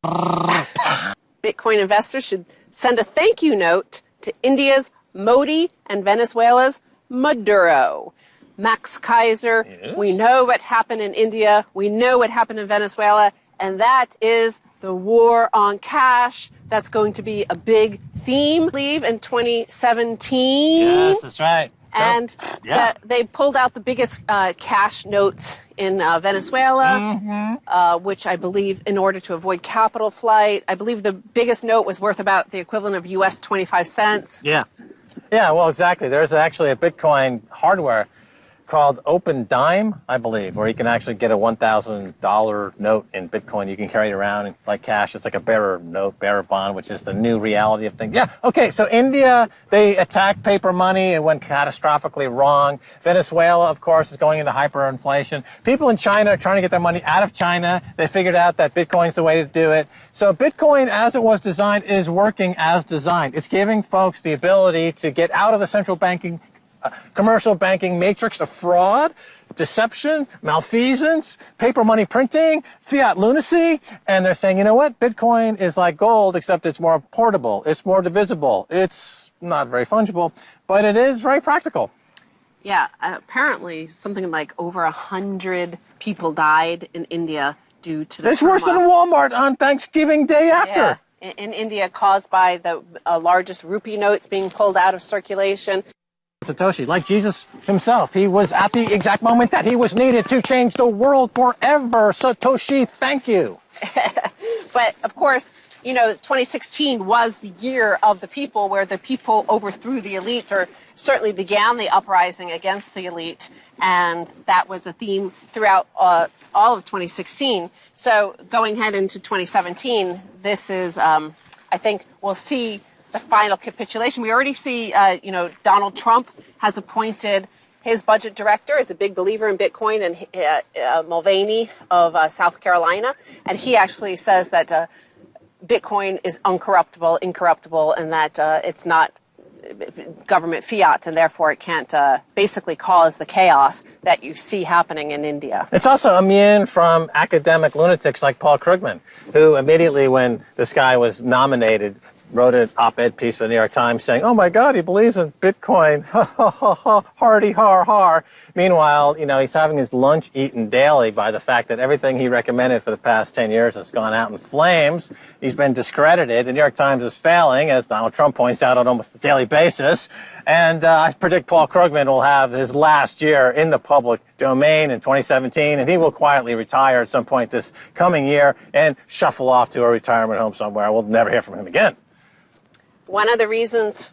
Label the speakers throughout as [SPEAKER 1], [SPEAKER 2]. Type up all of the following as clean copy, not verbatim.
[SPEAKER 1] Bitcoin investors should send a thank you note to India's Modi and Venezuela's Maduro. Max Keiser, yes. We know what happened in India, we know what happened in Venezuela, and that is the war on cash. That's going to be a big theme, I believe, in 2017.
[SPEAKER 2] Yes, that's right.
[SPEAKER 1] And they pulled out the biggest cash notes in Venezuela, which I believe in order to avoid capital flight. I believe the biggest note was worth about the equivalent of US 25 cents.
[SPEAKER 2] Yeah. Yeah, well, exactly. There's actually a Bitcoin hardware called Open Dime, I believe, where you can actually get a $1,000 note in Bitcoin. You can carry it around like cash. It's like a bearer note, bearer bond, which is the new reality of things. Yeah, okay, so India, they attacked paper money. It went catastrophically wrong. Venezuela, of course, is going into hyperinflation. People in China are trying to get their money out of China. They figured out that Bitcoin's the way to do it. So Bitcoin, as it was designed, is working as designed. It's giving folks the ability to get out of the central banking commercial banking matrix of fraud, deception, malfeasance, paper money printing, fiat lunacy, and they're saying, you know what, Bitcoin is like gold, except it's more portable, it's more divisible, it's not very fungible, but it is very practical.
[SPEAKER 1] Yeah, apparently something like over 100 people died in India due to the
[SPEAKER 2] It's worse than Walmart on Thanksgiving Day after.
[SPEAKER 1] Yeah, in India, caused by the largest rupee notes being pulled out of circulation.
[SPEAKER 2] Satoshi, like Jesus himself, he was at the exact moment that he was needed to change the world forever. Satoshi, thank you.
[SPEAKER 1] But of course, you know, 2016 was the year of the people, where the people overthrew the elite, or certainly began the uprising against the elite. And that was a theme throughout all of 2016. So going ahead into 2017, this is, I think we'll see the final capitulation. We already see, Donald Trump has appointed his budget director, is a big believer in Bitcoin, and Mulvaney of South Carolina. And he actually says that Bitcoin is incorruptible, and that it's not government fiat, and therefore it can't basically cause the chaos that you see happening in India.
[SPEAKER 2] It's also immune from academic lunatics like Paul Krugman, who immediately when this guy was nominated wrote an op-ed piece for the New York Times saying, oh my God, he believes in Bitcoin, ha ha ha ha, hardy har har. Meanwhile, you know, he's having his lunch eaten daily by the fact that everything he recommended for the past 10 years has gone out in flames. He's been discredited. The New York Times is failing, as Donald Trump points out on almost a daily basis. And I predict Paul Krugman will have his last year in the public domain in 2017, and he will quietly retire at some point this coming year and shuffle off to a retirement home somewhere. We'll never hear from him again.
[SPEAKER 1] One of the reasons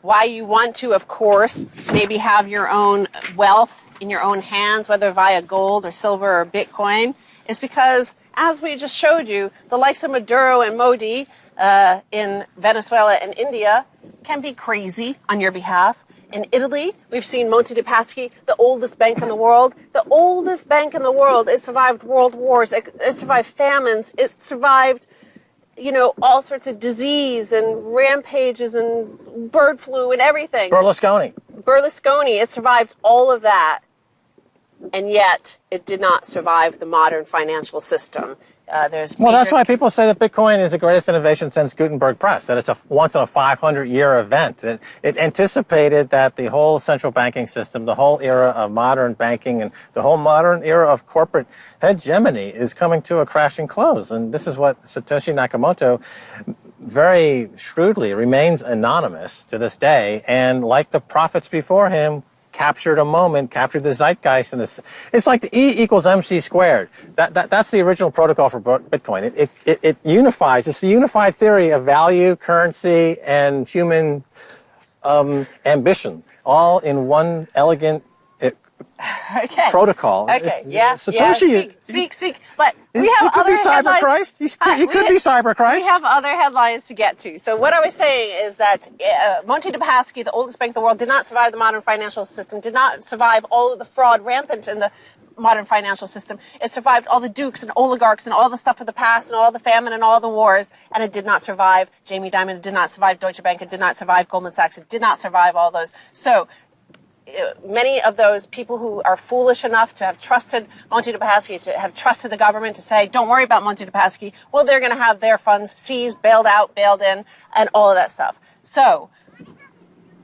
[SPEAKER 1] why you want to, of course, maybe have your own wealth in your own hands, whether via gold or silver or Bitcoin, is because, as we just showed you, the likes of Maduro and Modi in Venezuela and India can be crazy on your behalf. In Italy, we've seen Monte dei Paschi, the oldest bank in the world. The oldest bank in the world. It survived world wars. It survived famines. It survived, you know, all sorts of disease and rampages and bird flu and everything.
[SPEAKER 2] Berlusconi,
[SPEAKER 1] it survived all of that, and yet it did not survive the modern financial system.
[SPEAKER 2] Well, that's why people say that Bitcoin is the greatest innovation since Gutenberg Press, that it's a once-in-a-500-year event. It anticipated that the whole central banking system, the whole era of modern banking, and the whole modern era of corporate hegemony is coming to a crashing close. And this is what Satoshi Nakamoto very shrewdly remains anonymous to this day, and like the prophets before him, captured a moment, captured the zeitgeist, and it's like the E equals MC squared. That's the original protocol for Bitcoin. It unifies. It's the unified theory of value, currency, and human ambition, all in one elegant protocol.
[SPEAKER 1] Okay,
[SPEAKER 2] Satoshi,
[SPEAKER 1] speak. But we have
[SPEAKER 2] he
[SPEAKER 1] other
[SPEAKER 2] headlines. He could be Cyber Christ.
[SPEAKER 1] We have other headlines to get to. So what I was saying is that Monte dei Paschi, the oldest bank in the world, did not survive the modern financial system, did not survive all of the fraud rampant in the modern financial system. It survived all the dukes and oligarchs and all the stuff of the past and all the famine and all the wars, and it did not survive Jamie Dimon. It did not survive Deutsche Bank. It did not survive Goldman Sachs. It did not survive all those. So many of those people who are foolish enough to have trusted Monte de Paschi, to have trusted the government to say, don't worry about Monte de Paschi, well, they're going to have their funds seized, bailed out, bailed in, and all of that stuff. So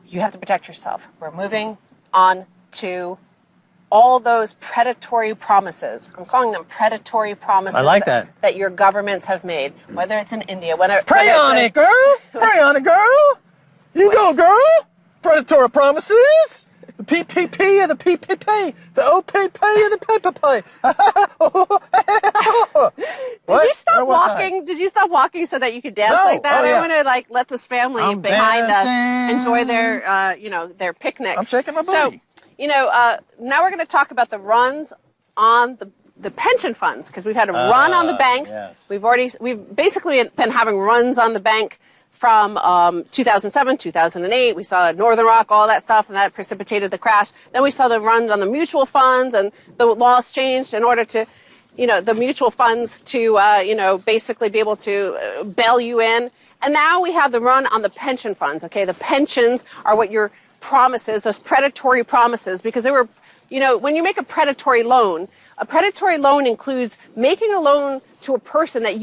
[SPEAKER 1] you have to protect yourself. We're moving on to all those predatory promises. I'm calling them predatory promises.
[SPEAKER 2] I like that.
[SPEAKER 1] That your governments have made, whether it's in India,
[SPEAKER 2] Pray on it, girl! Pray on it, girl! You go, girl! Predatory promises! The PPP of the PPP! The OPP of the PPP!
[SPEAKER 1] Did you stop walking? Did you stop walking so that you could dance like that? I want to let this family behind us enjoy their, their picnic.
[SPEAKER 2] I'm shaking my booty.
[SPEAKER 1] So, now we're going to talk about the runs on the pension funds, because we've had a run on the banks.
[SPEAKER 2] Yes.
[SPEAKER 1] We've basically been having runs on the bank from 2007, 2008. We saw Northern Rock, all that stuff, and that precipitated the crash. Then we saw the runs on the mutual funds, and the laws changed in order to, the mutual funds to, basically be able to bail you in. And now we have the run on the pension funds. Okay, the pensions are what your promises, those predatory promises, because they were, when you make a predatory loan includes making a loan to a person that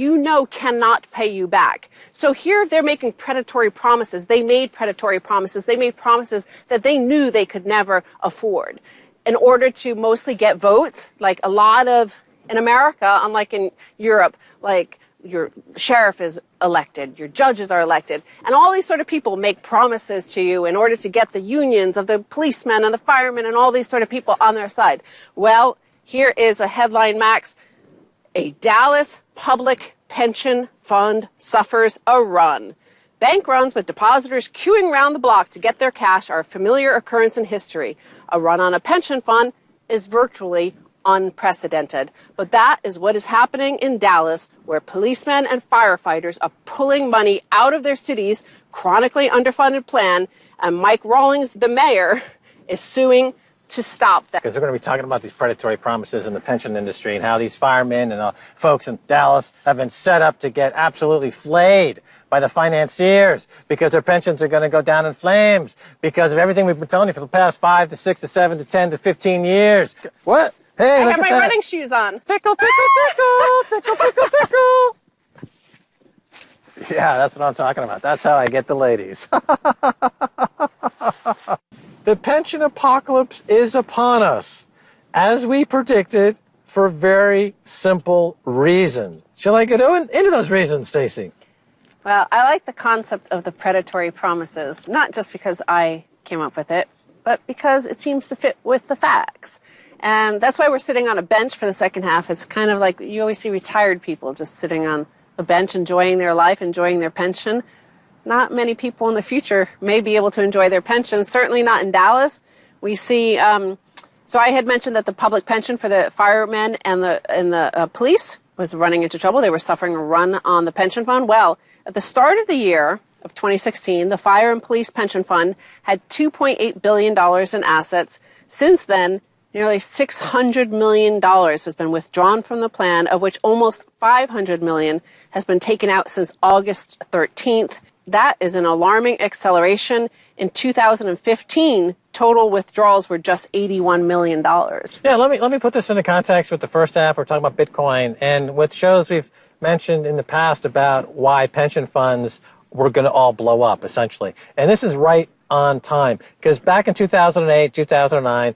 [SPEAKER 1] cannot pay you back. So here they're making predatory promises. They made predatory promises. They made promises that they knew they could never afford in order to mostly get votes. Like a lot of, in America, unlike in Europe, like your sheriff is elected, your judges are elected, and all these sort of people make promises to you in order to get the unions of the policemen and the firemen and all these sort of people on their side. Well, here is a headline, Max. A Dallas public pension fund suffers a run. Bank runs with depositors queuing around the block to get their cash are a familiar occurrence in history. A run on a pension fund is virtually unprecedented. But that is what is happening in Dallas, where policemen and firefighters are pulling money out of their city's chronically underfunded plan, and Mike Rawlings, the mayor, is suing to stop that.
[SPEAKER 2] Because we're going to be talking about these predatory promises in the pension industry and how these firemen and folks in Dallas have been set up to get absolutely flayed by the financiers because their pensions are going to go down in flames because of everything we've been telling you for the past 5 to 6 to 7 to 10 to 15 years. What? Hey,
[SPEAKER 1] I have my running shoes on.
[SPEAKER 2] Tickle, tickle, tickle, tickle, tickle, tickle. Yeah, that's what I'm talking about. That's how I get the ladies. The pension apocalypse is upon us, as we predicted, for very simple reasons. Shall I go into those reasons, Stacey?
[SPEAKER 1] Well, I like the concept of the predatory promises, not just because I came up with it, but because it seems to fit with the facts. And that's why we're sitting on a bench for the second half. It's kind of like you always see retired people just sitting on a bench, enjoying their life, enjoying their pension. Not many people in the future may be able to enjoy their pension, certainly not in Dallas. We see, so I had mentioned that the public pension for the firemen and the police was running into trouble. They were suffering a run on the pension fund. Well, at the start of the year of 2016, the fire and police pension fund had $2.8 billion in assets. Since then, nearly $600 million has been withdrawn from the plan, of which almost $500 million has been taken out since August 13th. That is an alarming acceleration. In 2015, total withdrawals were just $81 million.
[SPEAKER 2] Yeah, let me put this into context with the first half. We're talking about Bitcoin and what shows we've mentioned in the past about why pension funds were going to all blow up, essentially. And this is right on time, because back in 2008, 2009,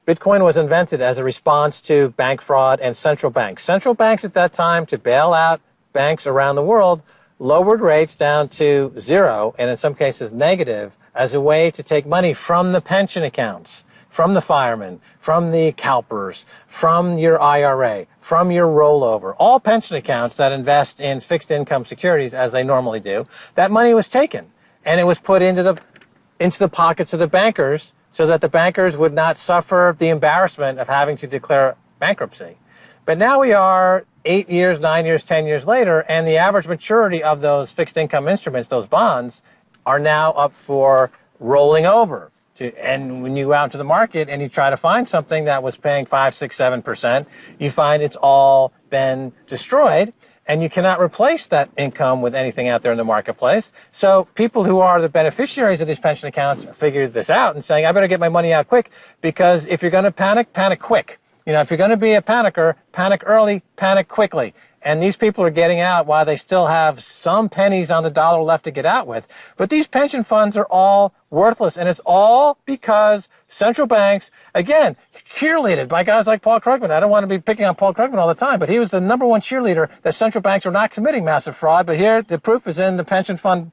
[SPEAKER 2] Bitcoin was invented as a response to bank fraud and central banks. Central banks at that time, to bail out banks around the world, lowered rates down to 0, and in some cases negative, as a way to take money from the pension accounts, from the firemen, from the CalPERS, from your IRA, from your rollover, all pension accounts that invest in fixed income securities as they normally do. That money was taken, and it was put into the pockets of the bankers so that the bankers would not suffer the embarrassment of having to declare bankruptcy. But now we are 8 years, 9 years, 10 years later, and the average maturity of those fixed income instruments, those bonds, are now up for rolling over. And when you go out to the market and you try to find something that was paying 5, 6, 7%, you find it's all been destroyed. and you cannot replace that income with anything out there in the marketplace. So people who are the beneficiaries of these pension accounts figured this out and saying, I better get my money out quick, because if you're going to panic, panic quick. You know, if you're going to be a panicker, panic early, panic quickly. And these people are getting out while they still have some pennies on the dollar left to get out with. But these pension funds are all worthless, and it's all because central banks, again, cheerleaded by guys like Paul Krugman. I don't want to be picking on Paul Krugman all the time, but he was the #1 cheerleader that central banks were not committing massive fraud. But here, the proof is in the pension fund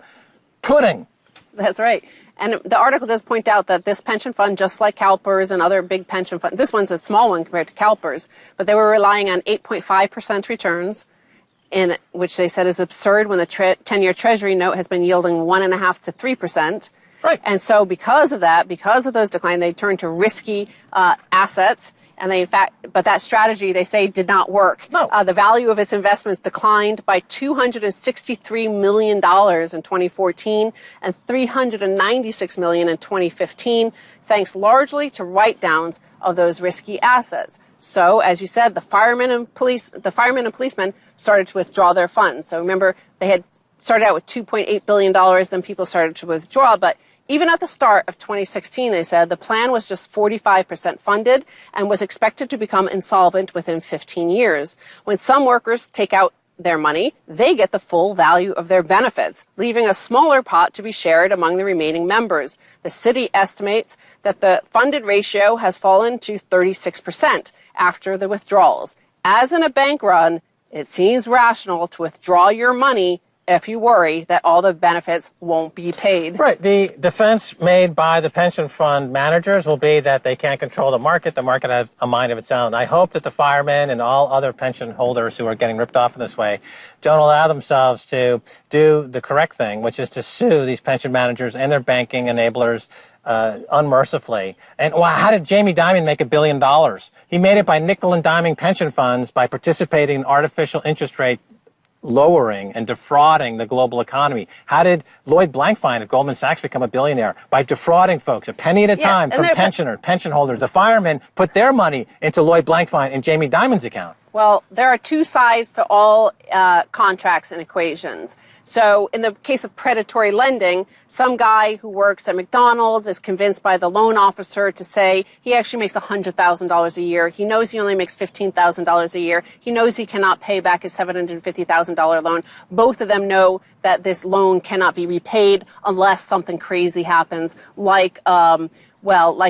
[SPEAKER 2] pudding.
[SPEAKER 1] That's right. And the article does point out that this pension fund, just like CalPERS and other big pension funds, this one's a small one compared to CalPERS, but they were relying on 8.5% returns, in which they said is absurd when the 10-year Treasury note has been yielding 1.5% to 3%.
[SPEAKER 2] Right.
[SPEAKER 1] And so because of that, because of those declines, they turned to risky assets. And they, in fact, but that strategy, they say, did not work.
[SPEAKER 2] No.
[SPEAKER 1] The value of its investments declined by $263 million in 2014 and $396 million in 2015, thanks largely to write-downs of those risky assets. So, as you said, the firemen and policemen started to withdraw their funds. So remember, they had started out with $2.8 billion, then people started to withdraw, but even at the start of 2016, they said the plan was just 45% funded and was expected to become insolvent within 15 years. When some workers take out their money, they get the full value of their benefits, leaving a smaller pot to be shared among the remaining members. The city estimates that the funded ratio has fallen to 36% after the withdrawals. As in a bank run, it seems rational to withdraw your money if you worry that all the benefits won't be paid.
[SPEAKER 2] Right. The defense made by the pension fund managers will be that they can't control the market. The market has a mind of its own. I hope that the firemen and all other pension holders who are getting ripped off in this way don't allow themselves to do the correct thing, which is to sue these pension managers and their banking enablers unmercifully. And how did Jamie Dimon make $1 billion? He made it by nickel and diming pension funds by participating in artificial interest rate lowering and defrauding the global economy. How did Lloyd Blankfein at Goldman Sachs become a billionaire? By defrauding folks a penny at a time from pension holders. The firemen put their money into Lloyd Blankfein and Jamie Dimon's account.
[SPEAKER 1] Well, there are two sides to all contracts and equations. So in the case of predatory lending, some guy who works at McDonald's is convinced by the loan officer to say he actually makes $100,000 a year. He knows he only makes $15,000 a year. He knows he cannot pay back his $750,000 loan. Both of them know that this loan cannot be repaid unless something crazy happens, like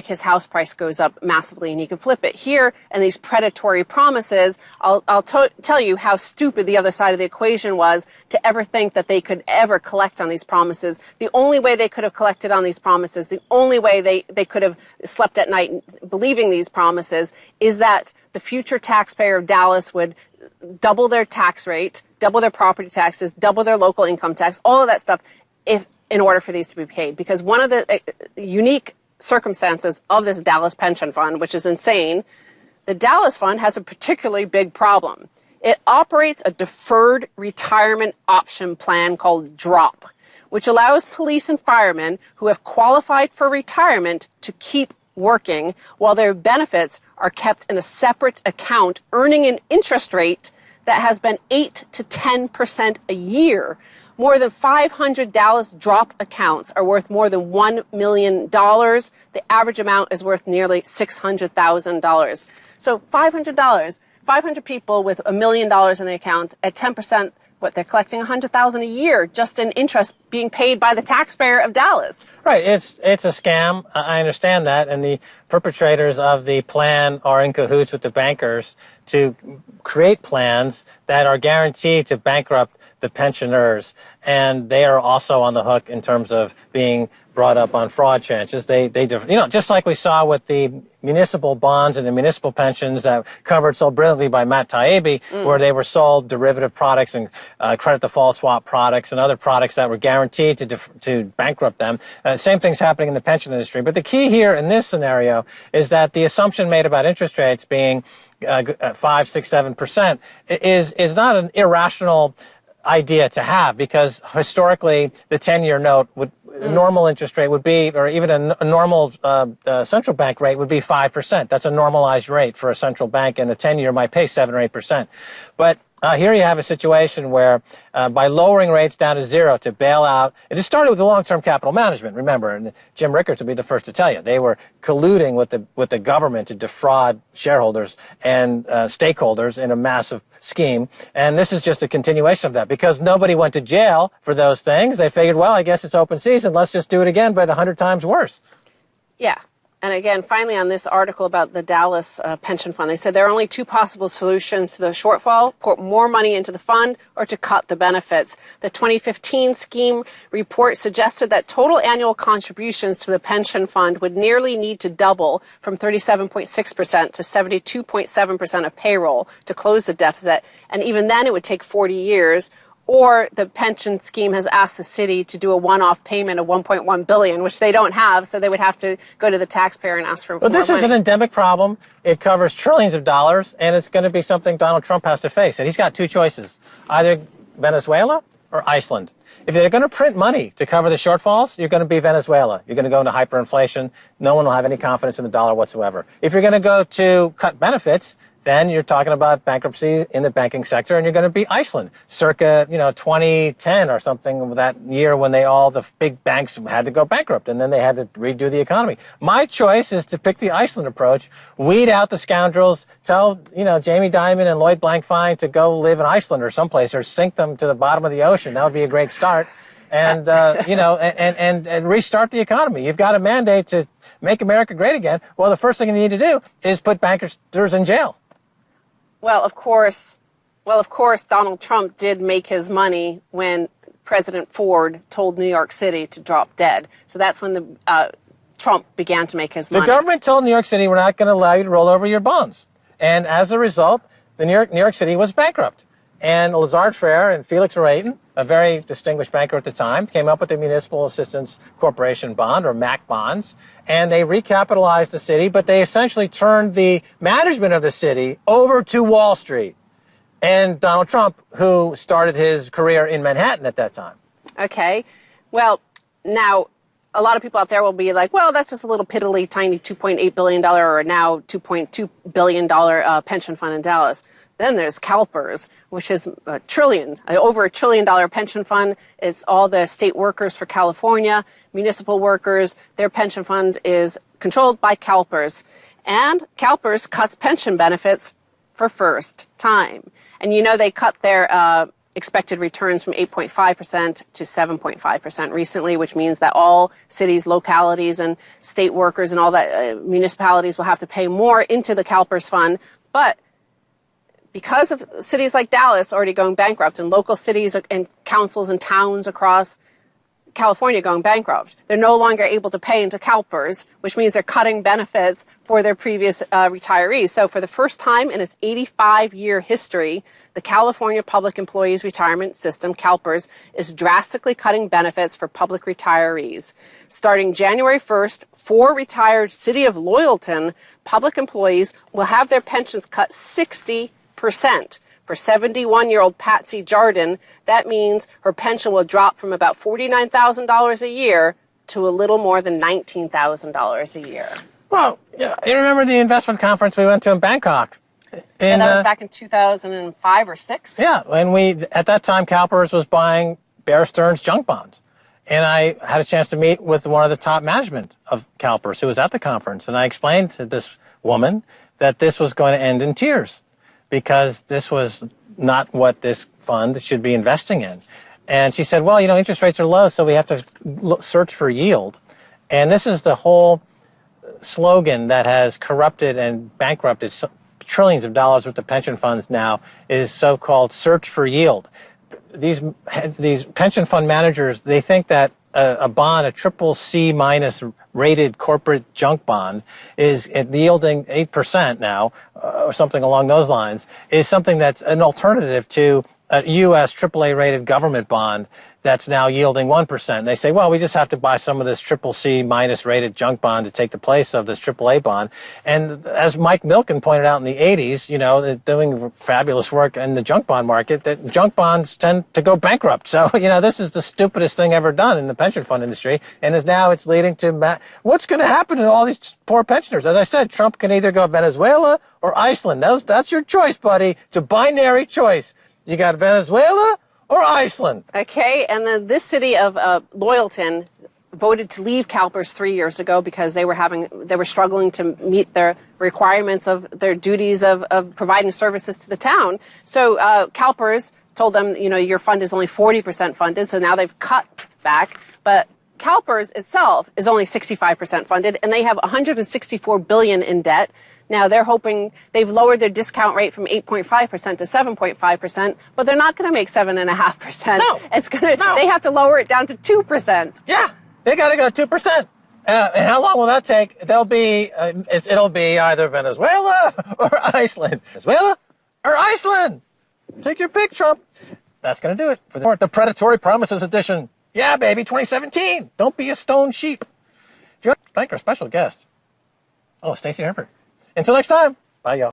[SPEAKER 1] his house price goes up massively and he can flip it. Here, and these predatory promises, I'll tell you how stupid the other side of the equation was to ever think that they could ever collect on these promises. The only way they could have collected on these promises, the only way they could have slept at night believing these promises, is that the future taxpayer of Dallas would double their tax rate, double their property taxes, double their local income tax, all of that stuff, in order for these to be paid. Because one of the unique circumstances of this Dallas pension fund, which is insane, the Dallas fund has a particularly big problem. It operates a deferred retirement option plan called DROP, which allows police and firemen who have qualified for retirement to keep working while their benefits are kept in a separate account, earning an interest rate that has been 8 to 10% a year. More than 500 Dallas drop accounts are worth more than $1 million. The average amount is worth nearly $600,000. So $500, 500 people with $1 million in the account at 10%, they're collecting $100,000 a year just in interest being paid by the taxpayer of Dallas.
[SPEAKER 2] Right, it's a scam. I understand that, and the perpetrators of the plan are in cahoots with the bankers to create plans that are guaranteed to bankrupt the pensioners, and they are also on the hook in terms of being brought up on fraud charges. They just like we saw with the municipal bonds and the municipal pensions that covered so brilliantly by Matt Taibbi, where they were sold derivative products and credit default swap products and other products that were guaranteed to bankrupt them. Same thing's happening in the pension industry. But the key here in this scenario is that the assumption made about interest rates being 5, 6, 7% is not an irrational idea to have, because historically the 10-year note would a normal interest rate would be, or even a normal central bank rate would be 5%. That's a normalized rate for a central bank, and the 10-year might pay 7 or 8%. But Here you have a situation where by lowering rates down to zero to bail out, it just started with the long-term capital management, remember, and Jim Rickards will be the first to tell you. They were colluding with the government to defraud shareholders and stakeholders in a massive scheme, and this is just a continuation of that. Because nobody went to jail for those things, they figured, well, I guess it's open season, let's just do it again, but 100 times worse.
[SPEAKER 1] Yeah. And again, finally, on this article about the Dallas pension fund, they said there are only two possible solutions to the shortfall: put more money into the fund or to cut the benefits. The 2015 scheme report suggested that total annual contributions to the pension fund would nearly need to double from 37.6% to 72.7% of payroll to close the deficit. And even then, it would take 40 years. Or the pension scheme has asked the city to do a one-off payment of $1.1 billion, which they don't have, so they would have to go to the taxpayer and ask for more money.
[SPEAKER 2] But this is an endemic problem. It covers trillions of dollars, and it's going to be something Donald Trump has to face. And he's got two choices: either Venezuela or Iceland. If they're going to print money to cover the shortfalls, you're going to be Venezuela. You're going to go into hyperinflation. No one will have any confidence in the dollar whatsoever. If you're going to go to cut benefits, then you're talking about bankruptcy in the banking sector, and you're going to be Iceland, circa 2010 or something, that year when all the big banks had to go bankrupt, and then they had to redo the economy. My choice is to pick the Iceland approach, weed out the scoundrels, tell Jamie Dimon and Lloyd Blankfein to go live in Iceland or someplace, or sink them to the bottom of the ocean. That would be a great start, and and restart the economy. You've got a mandate to make America great again. Well, the first thing you need to do is put bankers in jail.
[SPEAKER 1] Well, of course, Donald Trump did make his money when President Ford told New York City to drop dead. So that's when Trump began to make his money.
[SPEAKER 2] The government told New York City, we're not going to allow you to roll over your bonds. And as a result, New York City was bankrupt. And Lazard Frere and Felix Rayton, a very distinguished banker at the time, came up with the Municipal Assistance Corporation bond, or MAC bonds, and they recapitalized the city, but they essentially turned the management of the city over to Wall Street and Donald Trump, who started his career in Manhattan at that time.
[SPEAKER 1] Okay. Well, now, a lot of people out there will be like, well, that's just a little piddly tiny $2.8 billion or now $2.2 billion pension fund in Dallas. Then there's CalPERS, which is trillions, over $1 trillion pension fund. It's all the state workers for California, municipal workers. Their pension fund is controlled by CalPERS. And CalPERS cuts pension benefits for first time. And they cut their expected returns from 8.5% to 7.5% recently, which means that all cities, localities, and state workers and all that municipalities will have to pay more into the CalPERS fund. But because of cities like Dallas already going bankrupt and local cities and councils and towns across California going bankrupt, they're no longer able to pay into CalPERS, which means they're cutting benefits for their previous retirees. So for the first time in its 85-year history, the California Public Employees Retirement System, CalPERS, is drastically cutting benefits for public retirees. Starting January 1st, for retired City of Loyalton public employees will have their pensions cut 60%. For 71-year-old Patsy Jardin, that means her pension will drop from about $49,000 a year to a little more than $19,000 a year.
[SPEAKER 2] Well, you remember the investment conference we went to in Bangkok?
[SPEAKER 1] And that was back in 2005 or 6?
[SPEAKER 2] Yeah, and at that time, CalPERS was buying Bear Stearns junk bonds. And I had a chance to meet with one of the top management of CalPERS who was at the conference. And I explained to this woman that this was going to end in tears, because this was not what this fund should be investing in. And she said, well, interest rates are low, so we have to search for yield. And this is the whole slogan that has corrupted and bankrupted trillions of dollars worth of pension funds now, is so-called search for yield. These pension fund managers, they think that a bond, a triple C minus rated corporate junk bond, is yielding 8% now, or something along those lines, is something that's an alternative to a U.S. AAA rated government bond that's now yielding 1%. And they say, well, we just have to buy some of this triple C minus rated junk bond to take the place of this AAA bond. And as Mike Milken pointed out in the 80s, they're doing fabulous work in the junk bond market, that junk bonds tend to go bankrupt. So, this is the stupidest thing ever done in the pension fund industry. And it's leading to what's going to happen to all these poor pensioners? As I said, Trump can either go Venezuela or Iceland. That's your choice, buddy. It's a binary choice. You got Venezuela or Iceland.
[SPEAKER 1] Okay, and then this city of Loyalton voted to leave CalPERS 3 years ago because they were struggling to meet their requirements of their duties of providing services to the town. So CalPERS told them, your fund is only 40% funded, so now they've cut back. But CalPERS itself is only 65% funded, and they have $164 billion in debt. Now they're hoping they've lowered their discount rate from 8.5% to 7.5%, but they're not going to make 7.5%.
[SPEAKER 2] No.
[SPEAKER 1] They have to lower it down to 2%.
[SPEAKER 2] Yeah, they got to go 2%. And how long will that take? It'll be either Venezuela or Iceland. Venezuela or Iceland. Take your pick, Trump. That's going to do it for the Predatory Promises Edition. Yeah, baby, 2017. Don't be a stone sheep. If you want to thank our special guest, Stacey Herbert. Until next time, bye, y'all.